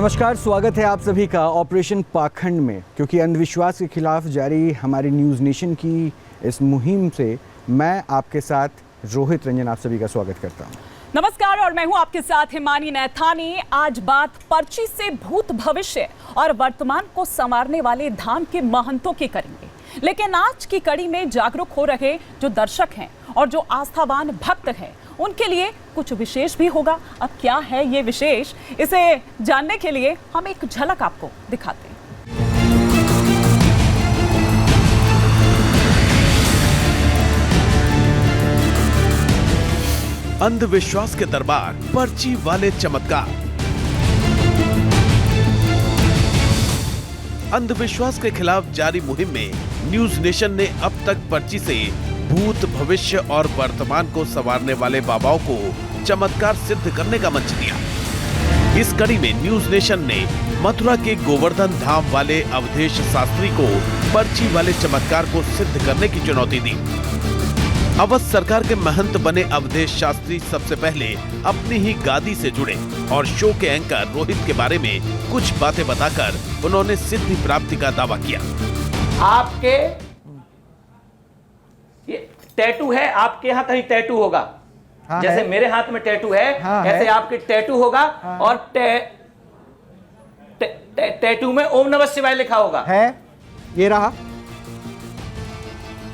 नमस्कार, स्वागत है आप सभी का ऑपरेशन पाखंड में। क्योंकि अंधविश्वास के खिलाफ जारी हमारी न्यूज़ नेशन की इस मुहिम से मैं आपके साथ रोहित रंजन आप सभी का स्वागत करता हूं। नमस्कार, और मैं हूं आपके साथ हिमानी नैथानी। आज बात पर्ची से भूत भविष्य और वर्तमान को संवारने वाले धाम के महंतों की करेंगे। लेकिन आज की कड़ी में जागरूक हो रहे जो दर्शक हैं और जो आस्थावान भक्त हैं, उनके लिए कुछ विशेष भी होगा। अब क्या है ये विशेष, इसे जानने के लिए हम एक झलक आपको दिखाते हैं। अंधविश्वास के दरबार, पर्ची वाले चमत्कार। अंधविश्वास के खिलाफ जारी मुहिम में न्यूज़ नेशन ने अब तक पर्ची से भूत, भविष्य और वर्तमान को संवारने वाले बाबाओं को चमत्कार सिद्ध करने का मंच दिया। इस कड़ी में न्यूज़ नेशन ने मथुरा के गोवर्धन धाम वाले अवधेश शास्त्री को पर्ची वाले चमत्कार को सिद्ध करने की चुनौती दी। अवध सरकार के महंत बने अवधेश शास्त्री सबसे पहले अपनी ही गादी से जुड़े और शो के एंकर रोहित के बारे में कुछ बातें बताकर उन्होंने सिद्धि प्राप्ति का दावा किया। आपके ये टैटू है, आपके यहाँ कहीं टैटू होगा। हाँ, जैसे है। मेरे हाथ में टैटू है, हाँ, ऐसे है। आपके टैटू होगा। हाँ। और टैटू में ओम नमः शिवाय लिखा होगा। है, ये रहा।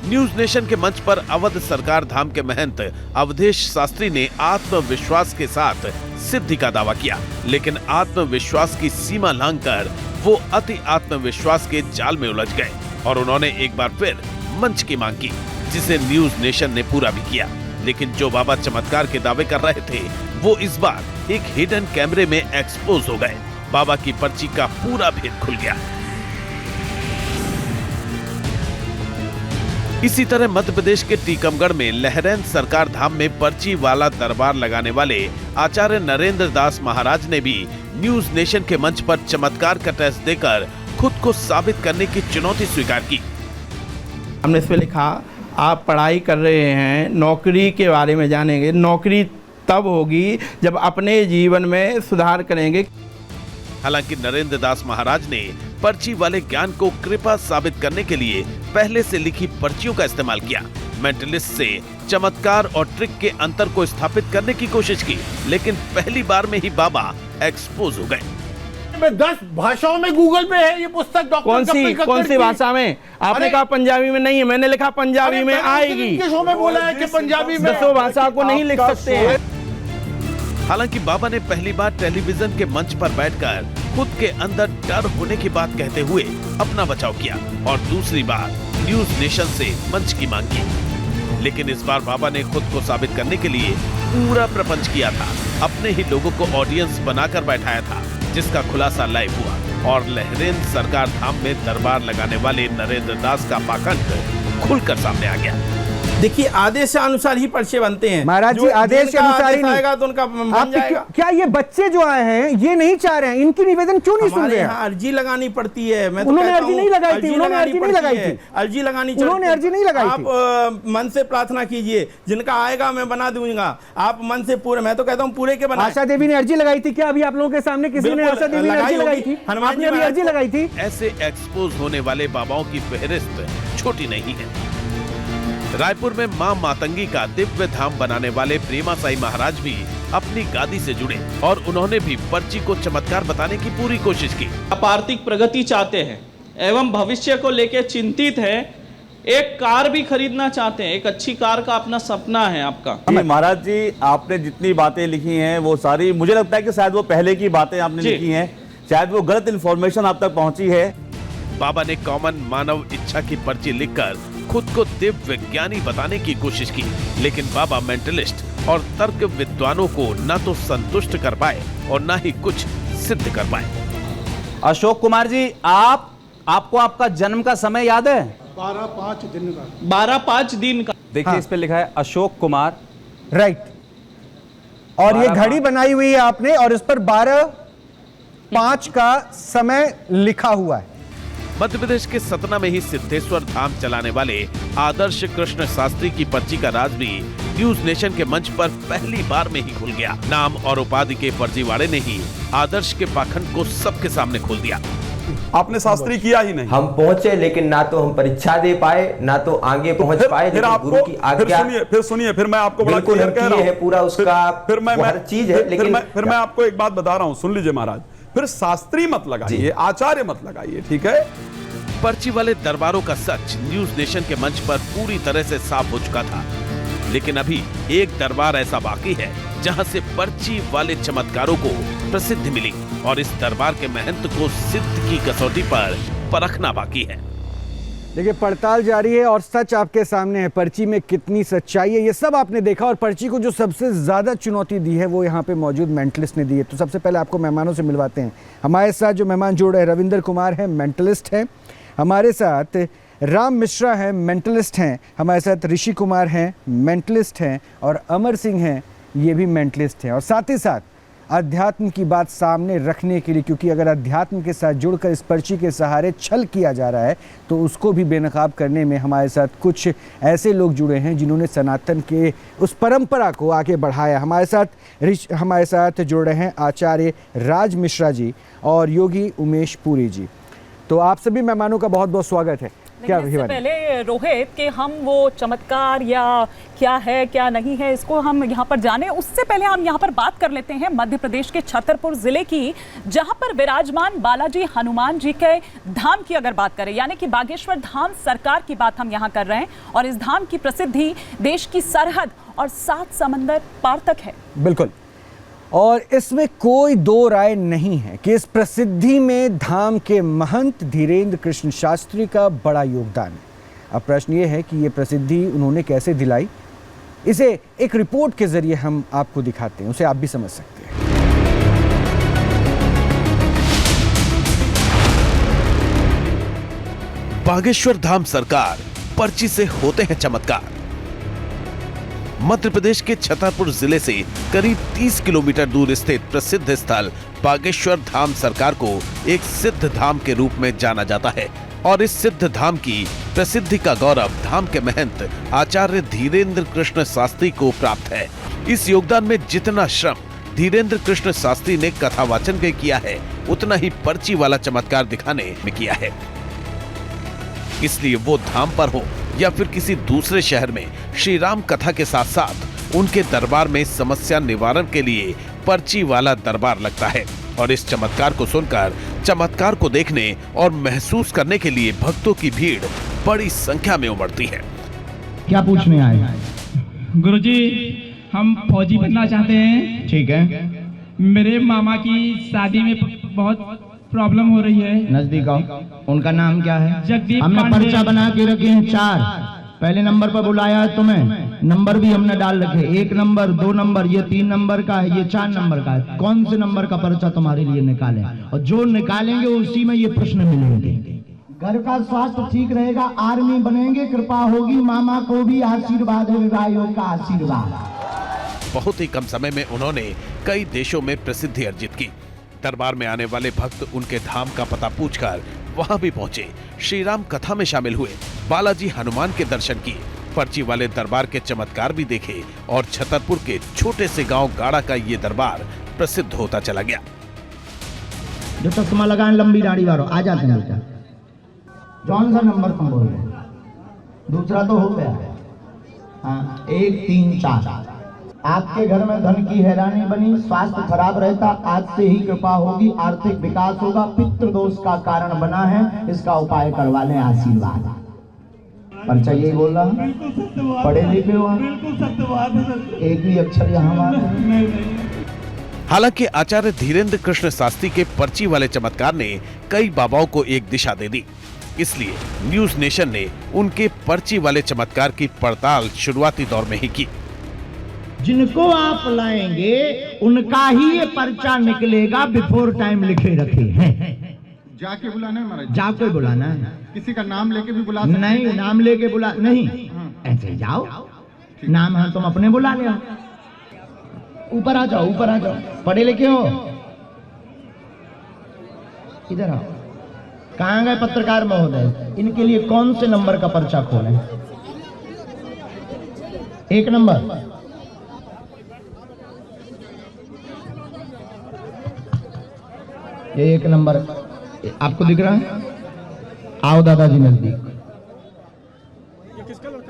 न्यूज़ नेशन के मंच पर अवध सरकार धाम के महंत अवधेश शास्त्री ने आत्मविश्वास के साथ सिद्धि का दावा किया, लेकिन आत्मविश्वास की सीमा लांघकर वो अति आत्मविश्वास के जाल में उलझ गए और उन्होंने एक बार फिर मंच की मांग की, जिसे न्यूज़ नेशन ने पूरा भी किया। लेकिन जो बाबा चमत्कार के दावे कर रहे थे, वो इस बार एक हिडन कैमरे में एक्सपोज हो गए। बाबा की पर्ची का पूरा भेद खुल गया। इसी तरह मध्य प्रदेश के टीकमगढ़ में लहरैन सरकार धाम में पर्ची वाला दरबार लगाने वाले आचार्य नरेंद्र दास महाराज ने भी न्यूज़ नेशन के मंच पर चमत्कार का टेस्ट देकर खुद को साबित करने की चुनौती स्वीकार की। हमने इस पे लिखा, आप पढ़ाई कर रहे हैं, नौकरी के बारे में जानेंगे। नौकरी तब होगी जब अपने जीवन में सुधार करेंगे। हालांकि नरेंद्र दास महाराज ने पर्ची वाले ज्ञान को कृपा साबित करने के लिए पहले से लिखी पर्चियों का इस्तेमाल किया। मेंटलिस्ट से चमत्कार और ट्रिक के अंतर को स्थापित करने की कोशिश की, लेकिन पहली बार में ही बाबा एक्सपोज हो गए। 10 भाषाओं में गूगल पे है ये पुस्तक। कौन सी भाषा में? आपने कहा पंजाबी में नहीं है, मैंने लिखा पंजाबी में आएगी। शो में बोला है कि पंजाबी में। 10 भाषा को नहीं लिख सकते हैं। हालांकि बाबा ने पहली बार टेलीविजन के मंच पर बैठकर खुद के अंदर डर होने की बात कहते हुए अपना बचाव किया और दूसरी बार न्यूज़ नेशन से मंच की मांग की। लेकिन इस बार बाबा ने खुद को साबित करने के लिए पूरा प्रपंच किया था। अपने ही लोगों को ऑडियंस बनाकर बैठाया था, जिसका खुलासा लाइव हुआ और लहरैन सरकार धाम में दरबार लगाने वाले नरेंद्र दास का पाखंड खुलकर सामने आ गया। देखिए, आदेश अनुसार ही पर्चे बनते हैं महाराज जी। आदेश के अनुसार ही आएगा तो उनका बन जाएगा। क्या ये बच्चे जो आए हैं ये नहीं चाह रहे हैं? इनकी निवेदन क्यों नहीं सुन रहे हैं? अर्जी लगानी पड़ती है। मैं उन्होंने अर्जी नहीं लगाई थी। उन्होंने अर्जी नहीं लगाई थी। अर्जी लगानी, उन्होंने अर्जी नहीं लगाई थी। आप मन से प्रार्थना कीजिए, जिनका आएगा मैं बना दूंगा। आप मन से पूरे, मैं तो कहता हूँ पूरे के बना। आशा देवी ने अर्जी लगाई थी क्या? अभी आप लोगों के सामने किसी ने आशा देवी ने अर्जी लगाई थी? हनुमान ने अर्जी लगाई थी। ऐसे एक्सपोज होने वाले बाबाओं की फहरिस्त छोटी नहीं है। रायपुर में मां मातंगी का दिव्य धाम बनाने वाले प्रेमा साई महाराज भी अपनी गादी से जुड़े और उन्होंने भी पर्ची को चमत्कार बताने की पूरी कोशिश की। आप आर्थिक प्रगति चाहते हैं एवं भविष्य को लेकर चिंतित हैं, एक कार भी खरीदना चाहते हैं, एक अच्छी कार का अपना सपना है आपका। महाराज जी, आपने जितनी बातें लिखी हैं वो सारी, मुझे लगता है कि शायद वो पहले की बातें आपने लिखी हैं, शायद वो गलत इन्फॉर्मेशन आप तक पहुंची है। बाबा ने कॉमन मानव इच्छा की पर्ची लिखकर खुद को दिव्य ज्ञानी बताने की कोशिश की, लेकिन बाबा मेंटलिस्ट और तर्क विद्वानों को न तो संतुष्ट कर पाए और न ही कुछ सिद्ध कर पाए। अशोक कुमार जी, आपको आपका जन्म का समय याद है? 12-5 दिन का। 12-5 दिन का। देखिए, हाँ। इस पे लिखा है अशोक कुमार, राइट। और ये घड़ी बनाई हुई है आपने और इस पर 12-5 का समय लिखा हुआ है। मध्य प्रदेश के सतना में ही सिद्धेश्वर धाम चलाने वाले आदर्श कृष्ण शास्त्री की पर्ची का राज भी न्यूज नेशन के मंच पर पहली बार में ही खुल गया। नाम और उपाधि के फर्जीवाड़े ने ही आदर्श के पाखंड को सबके सामने खोल दिया। आपने शास्त्री किया ही नहीं। हम पहुंचे लेकिन ना तो हम परीक्षा दे पाए ना तो आगे पहुंच पाए। फिर आपको गुरु की आज्ञा फिर मैं आपको बड़ा क्लियर कह रहा हूं, पूरा उसका फिर मैं हर चीज है। लेकिन फिर मैं आपको एक बात बता रहा हूं, सुन लीजिए महाराज। फिर शास्त्री मत लगाइए, आचार्य मत लगाइए, ठीक है। पर्ची वाले दरबारों का सच न्यूज नेशन के मंच पर पूरी तरह से साफ हो चुका था, लेकिन अभी एक दरबार ऐसा बाकी है जहां से पर्ची वाले चमत्कारों को प्रसिद्धि मिली और इस दरबार के महंत को सिद्ध की कसौटी पर परखना बाकी है। देखिए, पड़ताल जारी है और सच आपके सामने है। पर्ची में कितनी सच्चाई है ये सब आपने देखा, और पर्ची को जो सबसे ज़्यादा चुनौती दी है वो यहाँ पे मौजूद मेंटलिस्ट ने दी है। तो सबसे पहले आपको मेहमानों से मिलवाते हैं। हमारे साथ जो मेहमान जुड़ रहे हैं, रविंदर कुमार हैं, मेंटलिस्ट हैं। हमारे साथ राम मिश्रा हैं, मेंटलिस्ट हैं। हमारे साथ ऋषि कुमार हैं, मेंटलिस्ट हैं। और अमर सिंह हैं, ये भी मेंटलिस्ट हैं। और साथ ही साथ अध्यात्म की बात सामने रखने के लिए, क्योंकि अगर अध्यात्म के साथ जुड़कर इस पर्ची के सहारे छल किया जा रहा है तो उसको भी बेनकाब करने में हमारे साथ कुछ ऐसे लोग जुड़े हैं जिन्होंने सनातन के उस परंपरा को आगे बढ़ाया। हमारे साथ जुड़ रहे हैं आचार्य राज मिश्रा जी और योगी उमेश पुरी जी। तो आप सभी मेहमानों का बहुत बहुत स्वागत है। क्या इससे पहले रोहित कि हम वो चमत्कार या क्या है क्या नहीं है इसको हम यहाँ पर जाने, उससे पहले हम यहाँ पर बात कर लेते हैं मध्य प्रदेश के छतरपुर जिले की, जहाँ पर विराजमान बालाजी हनुमान जी के धाम की अगर बात करें, यानी कि बागेश्वर धाम सरकार की बात हम यहाँ कर रहे हैं। और इस धाम की प्रसिद्धि देश की सरहद और 7 समंदर पार तक है। बिल्कुल, और इसमें कोई दो राय नहीं है कि इस प्रसिद्धि में धाम के महंत धीरेन्द्र कृष्ण शास्त्री का बड़ा योगदान है। अब प्रश्न ये है कि ये प्रसिद्धि उन्होंने कैसे दिलाई। इसे एक रिपोर्ट के जरिए हम आपको दिखाते हैं, उसे आप भी समझ सकते हैं। बागेश्वर धाम सरकार, पर्ची से होते हैं चमत्कार। मध्य प्रदेश के छतरपुर जिले से करीब 30 किलोमीटर दूर स्थित प्रसिद्ध स्थल बागेश्वर धाम सरकार को एक सिद्ध धाम के रूप में जाना जाता है और इस सिद्ध धाम की प्रसिद्धि का गौरव धाम के महंत आचार्य धीरेन्द्र कृष्ण शास्त्री को प्राप्त है। इस योगदान में जितना श्रम धीरेन्द्र कृष्ण शास्त्री ने कथावाचन में किया है, उतना ही पर्ची वाला चमत्कार दिखाने में किया है। इसलिए वो धाम पर हो या फिर किसी दूसरे शहर में, श्री राम कथा के साथ साथ उनके दरबार में समस्या निवारण के लिए पर्ची वाला दरबार लगता है। और इस चमत्कार को सुनकर, चमत्कार को देखने और महसूस करने के लिए भक्तों की भीड़ बड़ी संख्या में उमड़ती है। क्या पूछने आए? गुरुजी, हम फौजी बनना चाहते हैं। ठीक है। मेरे मामा की शादी में बहुत प्रॉब्लम हो रही है। नजदीक आओ। उनका नाम क्या है? जगदीप। हमने पर्चा बना के रखे हैं 4। पहले नंबर पर बुलाया है तुम्हें, नंबर भी हमने डाल रखे, 1 नंबर 2 नंबर, ये 3 नंबर का है, ये 4 नंबर का है। कौन से नंबर का पर्चा तुम्हारे लिए निकालें? और जो निकालेंगे उसी में ये प्रश्न मिलेंगे। घर का स्वास्थ्य ठीक रहेगा, आर्मी बनेंगे, कृपा होगी, मामा को भी आशीर्वाद है, विवाहियों का आशीर्वाद। बहुत ही कम समय में उन्होंने कई देशों में प्रसिद्धि अर्जित की। दरबार में आने वाले भक्त उनके धाम का पता पूछकर वहां भी पहुंचे, श्री राम कथा में शामिल हुए, बालाजी हनुमान के दर्शन किए, पर्ची वाले दरबार के चमत्कार भी देखे और छतरपुर के छोटे से गांव गाड़ा का ये दरबार प्रसिद्ध होता चला गया। जो चश्मा लगाएं, लंबी दाढ़ी वालों आ जाते हैं बेटा। कौन सा नंबर तुम बोल रहे हो? दूसरा तो हो गया। हाँ, 1 3 4। आपके घर में धन की हैरानी बनी, स्वास्थ्य खराब रहता, आज से ही कृपा होगी, आर्थिक विकास होगा, पितृ दोष का कारण बना है, इसका उपाय करवा लें, आशीर्वाद। पर्चा यही बोल रहा है? पढ़े लिखे हो? एक भी अक्षर यहाँ। हालांकि आचार्य धीरेन्द्र कृष्ण शास्त्री के पर्ची वाले चमत्कार ने कई बाबाओं को एक दिशा दे दी। इसलिए न्यूज नेशन ने उनके पर्ची वाले चमत्कार की पड़ताल शुरुआती दौर में ही की। जिनको आप लाएंगे उनका ही ये पर्चा निकलेगा, बिफोर टाइम लिखे रखे हैं। जाके बुलाना है महाराज? जाके बुलाना है। किसी का नाम लेके भी बुला सकते हैं? नहीं, नाम लेके बुला नहीं, ऐसे जाओ, नाम है तुम अपने बुला ले। ऊपर आ जाओ, ऊपर आ जाओ। पढ़े लिखे हो? इधर आओ। कहाँ गए पत्रकार महोदय? इनके लिए कौन से नंबर का पर्चा खोलें? 1 नंबर। ये 1 नंबर आपको दिख रहा है? आओ दादाजी नजदीक,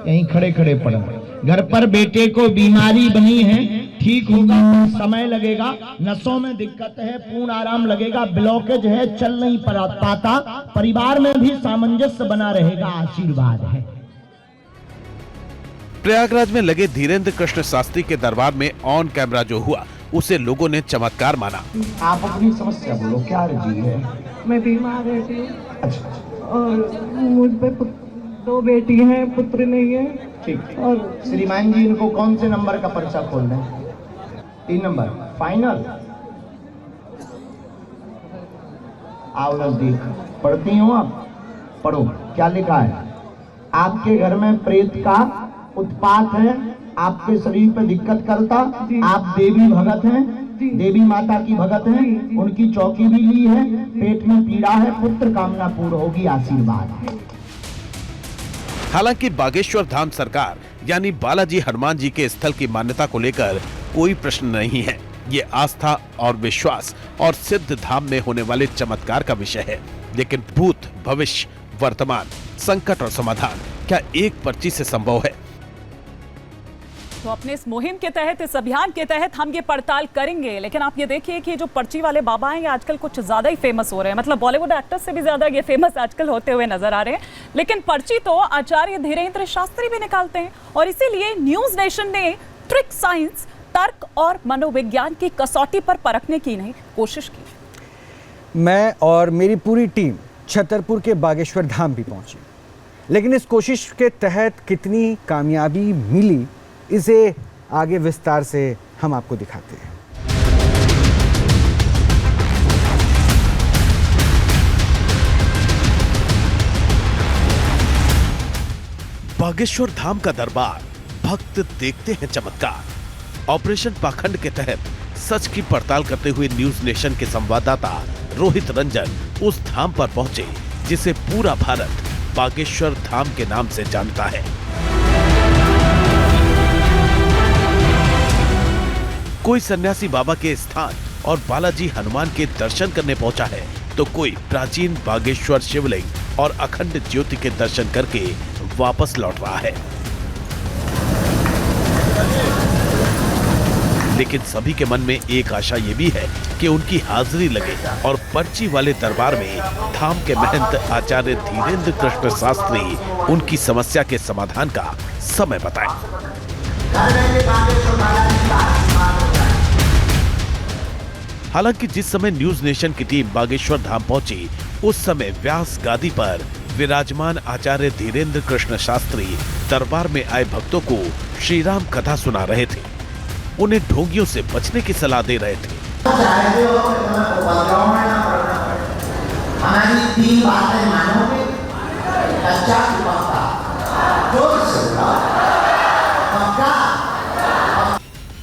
यहीं खड़े खड़े पड़े। घर पर बेटे को बीमारी बनी है, ठीक होगा, समय लगेगा, नसों में दिक्कत है, पूर्ण आराम लगेगा, ब्लॉकेज है, चल नहीं पाता, परिवार में भी सामंजस्य बना रहेगा, आशीर्वाद है। प्रयागराज में लगे धीरेन्द्र कृष्ण शास्त्री के दरबार में ऑन कैमरा जो हुआ उसे लोगों ने चमत्कार माना। आप अपनी समस्या बोलो, क्या रजी है? मैं बीमार रहती हूँ। अच्छा। और मुझ पे 2 बेटी हैं, पुत्र नहीं है। ठीक। और श्रीमान जी इनको कौन से नंबर का पर्चा खोल रहे हैं? 3 नंबर फाइनल। आओ नजदीक, पढ़ती हो आप? पढ़ो, क्या लिखा है? आपके घर में प्रेत का उत्पात है, आपके शरीर पे दिक्कत करता, आप देवी भगत हैं, देवी माता की भगत हैं, उनकी चौकी भी ली है, पेट में पीड़ा है, पुत्र कामना पूर्ण होगी, आशीर्वाद है। हालांकि बागेश्वर धाम सरकार यानी बालाजी हनुमान जी के स्थल की मान्यता को लेकर कोई प्रश्न नहीं है। ये आस्था और विश्वास और सिद्ध धाम में होने वाले चमत्कार का विषय है। लेकिन भूत, भविष्य, वर्तमान, संकट और समाधान क्या एक पर्ची से संभव है? तो अपने इस मुहिम के तहत, इस अभियान के तहत हम ये पड़ताल करेंगे। लेकिन आप ये देखिए कि जो पर्ची वाले बाबा हैं ये आजकल कुछ ज्यादा ही फेमस हो रहे हैं। मतलब बॉलीवुड एक्टर्स से भी ज्यादा ये फेमस आजकल होते हुए नजर आ रहे हैं। लेकिन पर्ची तो आचार्य धीरेन्द्र शास्त्री भी निकालते हैं, और इसीलिए न्यूज नेशन ने ट्रिक साइंस, तर्क और मनोविज्ञान की कसौटी पर परखने की नहीं कोशिश की। मैं और मेरी पूरी टीम छतरपुर के बागेश्वर धाम भी पहुंची, लेकिन इस कोशिश के तहत कितनी कामयाबी मिली इसे आगे विस्तार से हम आपको दिखाते हैं। बागेश्वर धाम का दरबार, भक्त देखते हैं चमत्कार। ऑपरेशन पाखंड के तहत सच की पड़ताल करते हुए न्यूज नेशन के संवाददाता रोहित रंजन उस धाम पर पहुंचे जिसे पूरा भारत बागेश्वर धाम के नाम से जानता है। कोई सन्यासी बाबा के स्थान और बालाजी हनुमान के दर्शन करने पहुंचा है, तो कोई प्राचीन बागेश्वर शिवलिंग और अखंड ज्योति के दर्शन करके वापस लौट रहा है। लेकिन सभी के मन में एक आशा ये भी है कि उनकी हाजिरी लगे और पर्ची वाले दरबार में धाम के महंत आचार्य धीरेन्द्र कृष्ण शास्त्री उनकी समस्या के समाधान का समय बताएं। हालांकि जिस समय न्यूज नेशन की टीम बागेश्वर धाम पहुंची, उस समय व्यास गादी पर विराजमान आचार्य धीरेन्द्र कृष्ण शास्त्री दरबार में आए भक्तों को श्री राम कथा सुना रहे थे। उन्हें ढोंगियों से बचने की सलाह दे रहे थे। हमारी 3 बातें मानोगे, अच्छा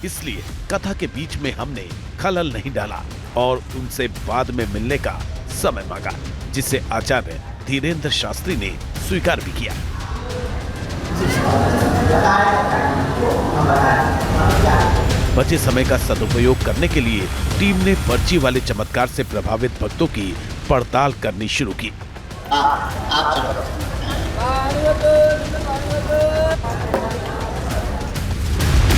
इसलिए कथा के बीच में हमने खलल नहीं डाला और उनसे बाद में मिलने का समय मांगा, जिसे आचार्य धीरेन्द्र शास्त्री ने स्वीकार भी किया। बचे समय का सदुपयोग करने के लिए टीम ने पर्ची वाले चमत्कार से प्रभावित भक्तों की पड़ताल करनी शुरू की।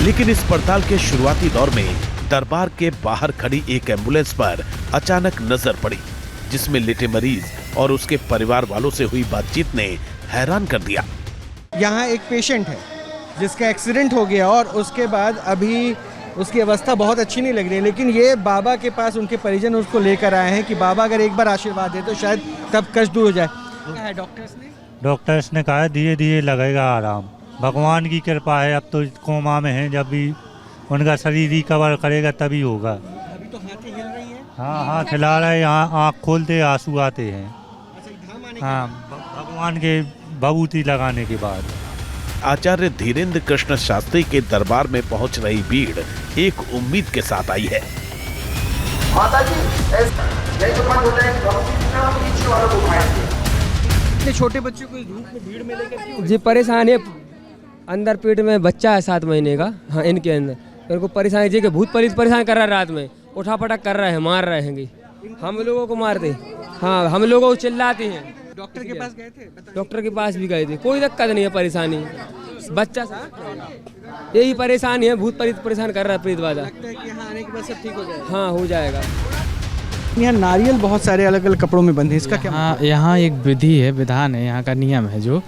लेकिन इस पड़ताल के शुरुआती दौर में दरबार के बाहर खड़ी एक एम्बुलेंस पर अचानक नजर पड़ी, जिसमें लेटे मरीज और उसके परिवार वालों से हुई बातचीत ने हैरान कर दिया। यहाँ एक पेशेंट है जिसका एक्सीडेंट हो गया और उसके बाद अभी उसकी अवस्था बहुत अच्छी नहीं लग रही है, लेकिन ये बाबा के पास उनके परिजन उसको लेकर आए हैं कि बाबा अगर एक बार आशीर्वाद दे तो शायद तब कष्ट दूर हो जाए। क्या है डॉक्टर्स ने कहा धीरे धीरे लगेगा आराम, भगवान की कृपा है। अब तो कोमा में है, जब भी उनका शरीर रिकवर करेगा तभी होगा। अभी तो हाथ हिल रही है। हाँ हाथ हिला रहा है, यहाँ आँख खोलते आंसू आते हैं। हाँ, भगवान के भभूति लगाने के बाद। आचार्य धीरेन्द्र कृष्ण शास्त्री के दरबार में पहुंच रही भीड़ एक उम्मीद के साथ आई है। इतने छोटे बच्चों को इस धूप में भीड़ में लेकर जी परेशान है, अंदर पेट में बच्चा है 7 महीने का। हाँ, इनके अंदर इनको परेशानी जी के भूत प्रेत परेशान कर रहा है, रात में उठा पटक कर रहे हैं, मार रहे हैं, हम लोगों को मारते। हाँ, हम लोगों को चिल्लाते हैं। डॉक्टर के पास गए थे? डॉक्टर के पास भी गए थे, कोई दिक्कत नहीं है, परेशानी बच्चा सा यही परेशानी है, भूत प्रेत परेशान कर रहा है, प्रेत वाला। लगता है कि यहाँ आने के बाद सब ठीक हो जाएगा? हाँ, हो जाएगा। यहाँ नारियल बहुत सारे अलग अलग कपड़ों में बंधे, इसका क्या मतलब? यहाँ एक विधि है, विधान है, यहाँ का नियम है, जो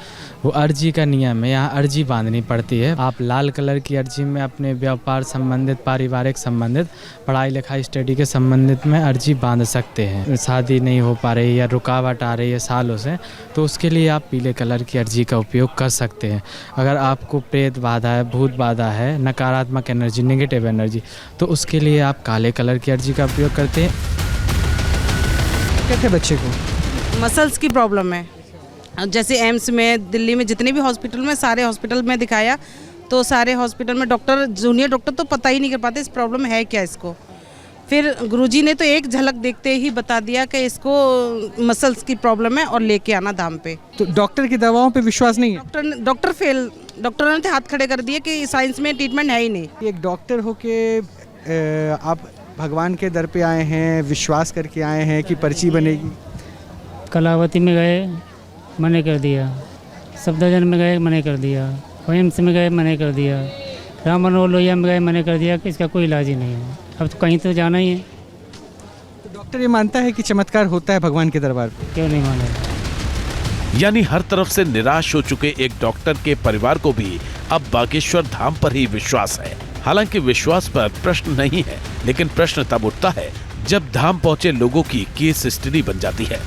वो अर्जी का नियम है। यहाँ अर्जी बांधनी पड़ती है। आप लाल कलर की अर्जी में अपने व्यापार संबंधित, पारिवारिक संबंधित, पढ़ाई लिखाई स्टडी के संबंधित में अर्जी बांध सकते हैं। शादी नहीं हो पा रही या रुकावट आ रही है सालों से, तो उसके लिए आप पीले कलर की अर्जी का उपयोग कर सकते हैं। अगर आपको प्रेत बाधा है, भूत बाधा है, नकारात्मक एनर्जी, नेगेटिव एनर्जी, तो उसके लिए आप काले कलर की अर्जी का उपयोग करते हैं। क्या थे बच्चे को? मसल्स की प्रॉब्लम है। जैसे एम्स में, दिल्ली में, जितने भी हॉस्पिटल में, सारे हॉस्पिटल में दिखाया, तो सारे हॉस्पिटल में डॉक्टर, जूनियर डॉक्टर तो पता ही नहीं कर पाते इस प्रॉब्लम है क्या इसको। फिर गुरुजी ने तो एक झलक देखते ही बता दिया कि इसको मसल्स की प्रॉब्लम है और लेके आना धाम पे। तो डॉक्टर की दवाओं पे विश्वास नहीं है? डॉक्टरों ने हाथ खड़े कर दिए कि साइंस में ट्रीटमेंट है ही नहीं। एक डॉक्टर हो के आप भगवान के दर पे आए हैं, विश्वास करके आए हैं कि पर्ची बनेगी। कलावती में गए, मने कर दिया। सफदरजंग में गए, मने कर दिया। एम्स में गए, मने कर दिया। राम मनोहर लोहिया में गए, मने कर दिया कि इसका कोई इलाज ही नहीं है। अब तो कहीं तो जाना ही है। तो डॉक्टर ये मानता है कि चमत्कार होता है भगवान के दरबार पे? क्यों नहीं मानेगा? यानी हर तरफ से निराश हो चुके एक डॉक्टर के परिवार को भी अब बागेश्वर धाम पर ही विश्वास है। हालांकि विश्वास पर प्रश्न नहीं है, लेकिन प्रश्न तब उठता है जब धाम पहुंचे लोगों की केस हिस्ट्री बन जाती है।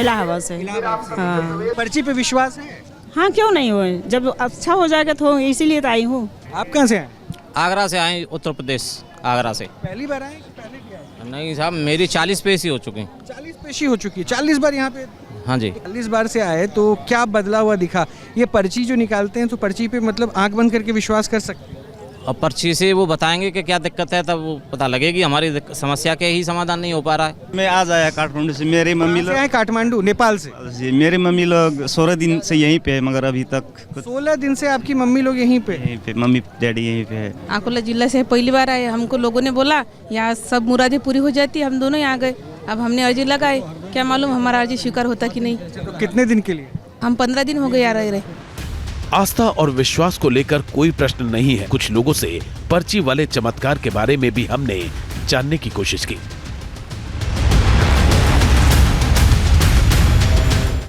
इलाहाबाद से। हाँ। पर्ची पे विश्वास है? हाँ, क्यों नहीं हो, जब अच्छा हो जाएगा तो इसीलिए तो आई हूँ। आप कहाँ से आए? आगरा से आए, उत्तर प्रदेश, आगरा से। पहली बार आए कि पहले क्या है? नहीं साहब, मेरी 40 पेशी हो चुकी। 40 पेशी हो चुकी है? 40 बार यहाँ पे? हाँ जी। 40 बार से आए, तो क्या बदला हुआ दिखा? ये पर्ची जो निकालते हैं, तो पर्ची पे मतलब आंख बंद करके विश्वास कर सकते हैं? अब पर्ची से वो बताएंगे कि क्या दिक्कत है, तब वो पता लगेगी। हमारी समस्या के ही समाधान नहीं हो पा रहा है। मैं आज आया काठमांडू से। मेरी मम्मी लोग काठमांडू, नेपाल से? जी, मेरी मम्मी लोग 16 दिन से यहीं पे है, मगर अभी तक 16 दिन से आपकी मम्मी लोग यहीं पे? यहीं पे, मम्मी डैडी यहीं पे है। अकोला जिला से पहली बार आए। हमको लोगों ने बोला यहाँ सब मुरादें पूरी हो जाती, हम दोनों यहाँ गए। अब हमने अर्जी लगाई, क्या मालूम हमारा अर्जी स्वीकार होता कि नहीं। तो कितने दिन के लिए? हम 15 दिन हो गए आ रहे। आस्था और विश्वास को लेकर कोई प्रश्न नहीं है। कुछ लोगों से पर्ची वाले चमत्कार के बारे में भी हमने जानने की कोशिश की।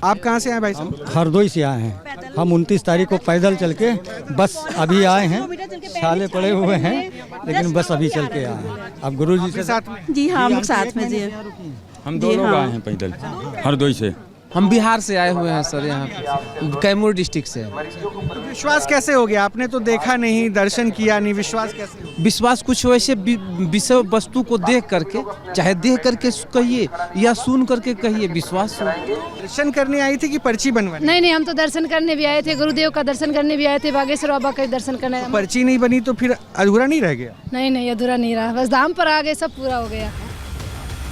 आप कहां से आए भाई साहब? हरदोई से आए हैं हम। 29 तारीख को पैदल चल के, बस अभी आए हैं। साले पड़े हुए हैं, लेकिन बस अभी चल के आए हैं। अब गुरुजी से साथ में? जी हाँ, हम लोग साथ में जी। हम 2 लोग आए हैं पैदल हरदोई से। हम बिहार से आए हुए हैं सर, यहाँ कैमूर डिस्ट्रिक्ट से। विश्वास कैसे हो गया? आपने तो देखा नहीं, दर्शन किया नहीं, विश्वास कैसे? विश्वास कुछ वैसे विषय वस्तु को देख करके, चाहे देख करके कहिए या सुन करके कहिए, विश्वास हो। दर्शन करने आई थी कि पर्ची बनवाने? नहीं, हम तो दर्शन करने भी आए थे, गुरुदेव का दर्शन करने भी आए थे, बागेश्वर बाबा का दर्शन करने। पर्ची नहीं बनी तो फिर अधूरा नहीं रह गया? नहीं, अधूरा नहीं रहा, बस धाम पर आ गए, सब पूरा हो गया।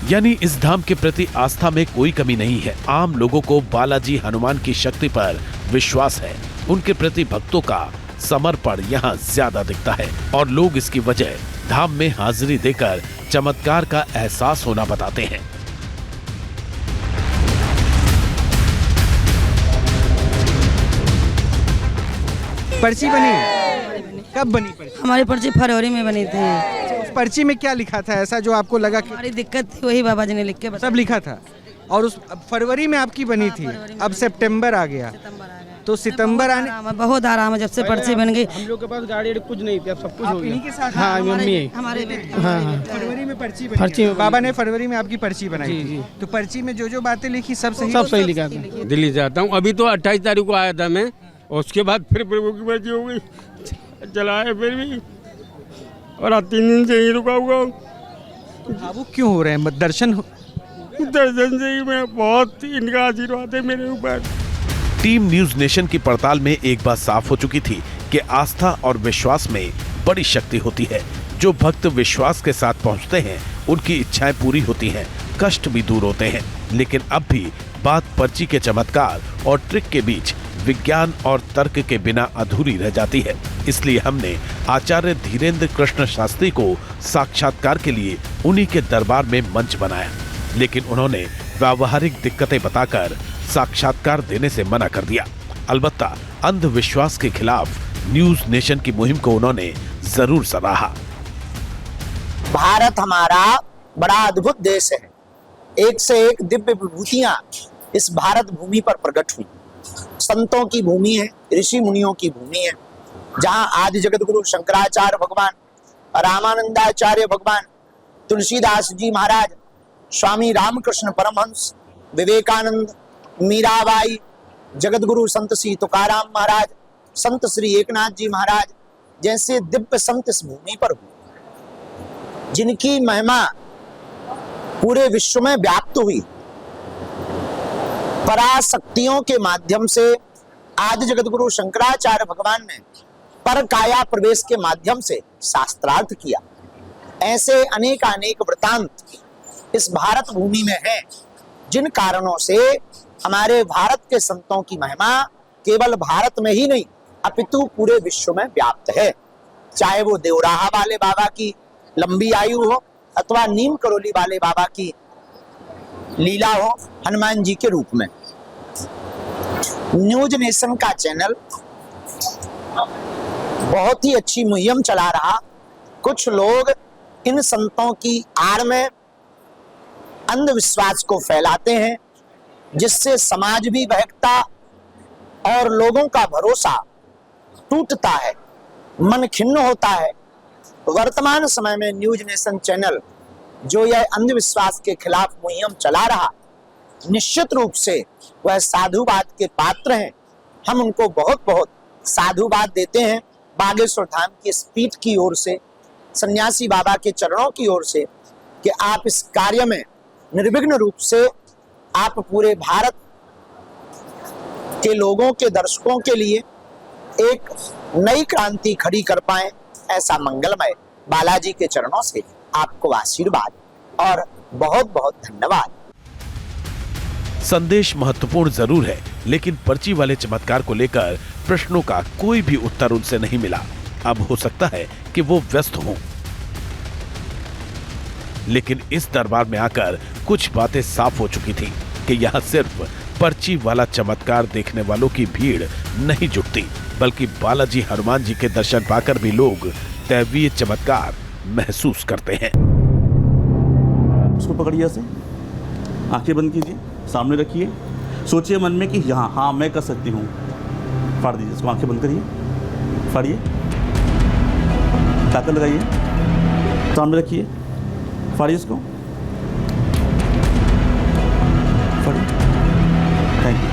यानी इस धाम के प्रति आस्था में कोई कमी नहीं है। आम लोगों को बालाजी हनुमान की शक्ति पर विश्वास है। उनके प्रति भक्तों का समर्पण यहाँ ज्यादा दिखता है और लोग इसकी वजह धाम में हाजिरी देकर चमत्कार का एहसास होना बताते हैं। पर्ची बनी? कब बनी पर्ची? हमारी पर्ची फरवरी में बनी थी। उस पर्ची में क्या लिखा था ऐसा जो आपको लगा कि हमारी दिक्कत थी, वही बाबा जी ने लिख के सब लिखा था? और उस फरवरी में आपकी बनी थी, अब सितंबर आ गया, तो सितंबर आने बहुत आराम है जब से पर्ची बन गई। हम लोग के पास गाड़ी कुछ नहीं थी, अब सब कुछ हो गया। के साथ? हाँ, मम्मी हमारे फरवरी में पर्ची बाबा ने फरवरी में आपकी पर्ची बनाई थी। तो पर्ची में जो बातें लिखी सब सही लिखा था। दिल्ली जाता हूँ, अभी तो 28 तारीख को आया था मैं, और उसके बाद फिर प्रभु की मर्जी हो गई, चला है फिर भी, और 3 दिन से ही रुका हुआ हूँ। वो क्यों हो रहे हैं? दर्शन से ही मैं बहुत, इनका आशीर्वाद है मेरे ऊपर। टीम न्यूज नेशन की पड़ताल में एक बात साफ हो चुकी थी कि आस्था और विश्वास में बड़ी शक्ति होती है। जो भक्त विश्वास के साथ पहुंचते हैं, उनकी इच्छाएं पूरी होती हैं, कष्ट भी दूर होते हैं। लेकिन अब भी बात पर्ची के चमत्कार और ट्रिक के बीच विज्ञान और तर्क के बिना अधूरी रह जाती है। इसलिए हमने आचार्य धीरेन्द्र कृष्ण शास्त्री को साक्षात्कार के लिए उन्हीं के दरबार में मंच बनाया, लेकिन उन्होंने व्यावहारिक दिक्कतें बताकर साक्षात्कार देने से मना कर दिया। अलबत्ता अंधविश्वास के खिलाफ न्यूज नेशन की मुहिम को उन्होंने जरूर सराहा। भारत हमारा बड़ा अद्भुत देश है। एक से एक दिव्य विभूतियां इस भारत भूमि पर प्रकट हुई। संतों की भूमि है, ऋषि मुनियों की भूमि है, जहां आदि जगत गुरु शंकराचार्य भगवान, रामानंदाचार्य भगवान, तुलसीदास जी महाराज, स्वामी रामकृष्ण परमहंस, विवेकानंद, मीराबाई, जगत गुरु संत श्री तुकाराम महाराज, संत श्री एकनाथ जी महाराज जैसे दिव्य संत इस भूमि पर हुए, जिनकी महिमा पूरे विश्व में व्याप्त हुई। पराशक्तियों के माध्यम से आदि जगत गुरु शंकराचार्य भगवान ने पर काया प्रवेश के माध्यम से शास्त्रार्थ किया। ऐसे अनेक वृतांत इस भारत भूमि में हैं, जिन कारणों से हमारे भारत के संतों की महिमा केवल भारत में ही नहीं अपितु पूरे विश्व में व्याप्त है। चाहे वो देवराहा वाले बाबा की लंबी आयु हो अथवा नीम करोली वाले बाबा की लीला हो हनुमान जी के रूप में। न्यूज नेशन का चैनल बहुत ही अच्छी मुहिम चला रहा। कुछ लोग इन संतों की आड़ में अंधविश्वास को फैलाते हैं, जिससे समाज भी बहकता और लोगों का भरोसा टूटता है, मन खिन्न होता है। वर्तमान समय में न्यूज नेशन चैनल जो यह अंधविश्वास के खिलाफ मुहिम चला रहा, निश्चित रूप से वह साधुवाद के पात्र हैं। हम उनको बहुत बहुत साधुवाद देते हैं बागेश्वर धाम की इस पीठ की ओर से, सन्यासी बाबा के चरणों की ओर से, कि आप इस कार्य में निर्विघ्न रूप से आप पूरे भारत के लोगों के दर्शकों के लिए एक नई क्रांति खड़ी कर पाए। ऐसा मंगलमय बालाजी के चरणों से आपको आशीर्वाद और बहुत बहुत धन्यवाद। संदेश महत्वपूर्ण जरूर है, लेकिन पर्ची वाले चमत्कार को लेकर प्रश्नों का कोई भी उत्तर उनसे नहीं मिला। अब हो सकता है कि वो व्यस्त हों, लेकिन इस दरबार में आकर कुछ बातें साफ हो चुकी थी कि यहाँ सिर्फ पर्ची वाला चमत्कार देखने वालों की भीड़ नहीं जुटती, बल्कि बालाजी हनुमान जी के दर्शन पाकर भी लोग दैवीय चमत्कार महसूस करते हैं। उसको पकड़िए ऐसे, आंखें बंद कीजिए, सामने रखिए, सोचिए मन में कि यहाँ हाँ मैं कर सकती हूँ। फाड़ दीजिए इसको, आंखें बंद करिए, फाड़िए, ताकत लगाइए, सामने रखिए, फाड़िए इसको, फाड़िए। Thank you.